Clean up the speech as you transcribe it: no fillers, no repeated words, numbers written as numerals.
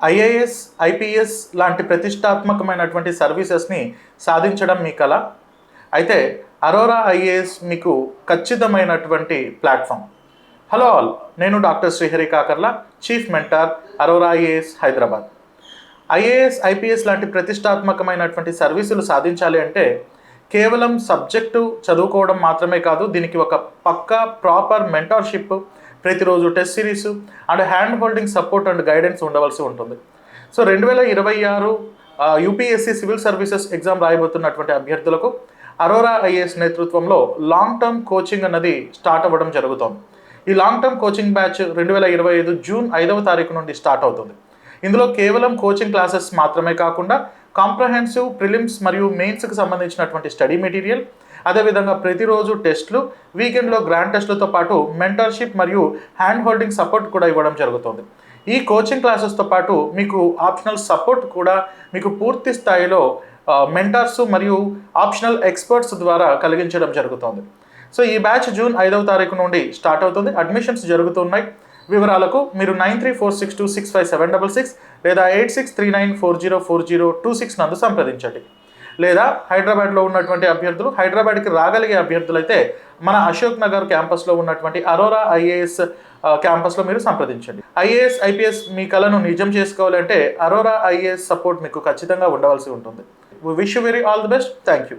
IAS, IPS లాంటి ప్రతిష్టాత్మకమైనటువంటి సర్వీసెస్ని సాధించడం మీ కల. అయితే అరోరా ఐఏఎస్ మీకు ఖచ్చితమైనటువంటి ప్లాట్ఫామ్. హలో ఆల్, నేను doctor Srihari Kakarla, chief mentor, Arora IAS Hyderabad. IAS, IPS లాంటి ప్రతిష్టాత్మకమైనటువంటి సర్వీసులు సాధించాలి అంటే కేవలం సబ్జెక్టు చదువుకోవడం మాత్రమే కాదు, దీనికి ఒక పక్కా ప్రాపర్ మెంటార్షిప్, ప్రతిరోజు test series and hand holding support and guidance ఉండవలసి ఉంటుంది. So 2026 UPSC civil services exam రాయబోతున్నటువంటి అభ్యర్థులకు అరోరా ఐఏఎస్ నేతృత్వంలో లాంగ్ టర్మ్ కోచింగ్ అన్నది స్టార్ట్ అవ్వడం జరుగుతోంది. ఈ long term coaching batch 2025 June 5వ తారీఖు నుండి స్టార్ట్ అవుతుంది. ఇందులో కేవలం కోచింగ్ క్లాసెస్ మాత్రమే కాకుండా కాంప్రహెన్సివ్, ప్రిలిమ్స్ మరియు మెయిన్స్కి సంబంధించినటువంటి స్టడీ మెటీరియల్, అదేవిధంగా ప్రతిరోజు టెస్ట్లు, వీకెండ్లో గ్రాండ్ టెస్ట్లతో పాటు మెంటర్షిప్ మరియు హ్యాండ్ హోల్డింగ్ సపోర్ట్ కూడా ఇవ్వడం జరుగుతుంది. ఈ కోచింగ్ క్లాసెస్తో పాటు మీకు ఆప్షనల్ సపోర్ట్ కూడా మీకు పూర్తి స్థాయిలో మెంటర్స్ మరియు ఆప్షనల్ ఎక్స్పర్ట్స్ ద్వారా కలిగించడం జరుగుతుంది. సో ఈ బ్యాచ్ జూన్ 5వ తారీఖు నుండి స్టార్ట్ అవుతుంది. అడ్మిషన్స్ జరుగుతున్నాయి. వివరాలకు మీరు 9346265766 లేదా 8639404026 నందు సంప్రదించండి. లేదా హైదరాబాద్లో ఉన్నటువంటి అభ్యర్థులు, హైదరాబాద్కి రాగలిగే అభ్యర్థులైతే మన అశోక్ నగర్ క్యాంపస్లో ఉన్నటువంటి అరోరా ఐఏఎస్ క్యాంపస్లో మీరు సంప్రదించండి. ఐఏఎస్, ఐపీఎస్ మీ కలను నిజం చేసుకోవాలంటే అరోరా ఐఏఎస్ సపోర్ట్ మీకు ఖచ్చితంగా ఉండవలసి ఉంటుంది. We wish you very all the best. Thank you.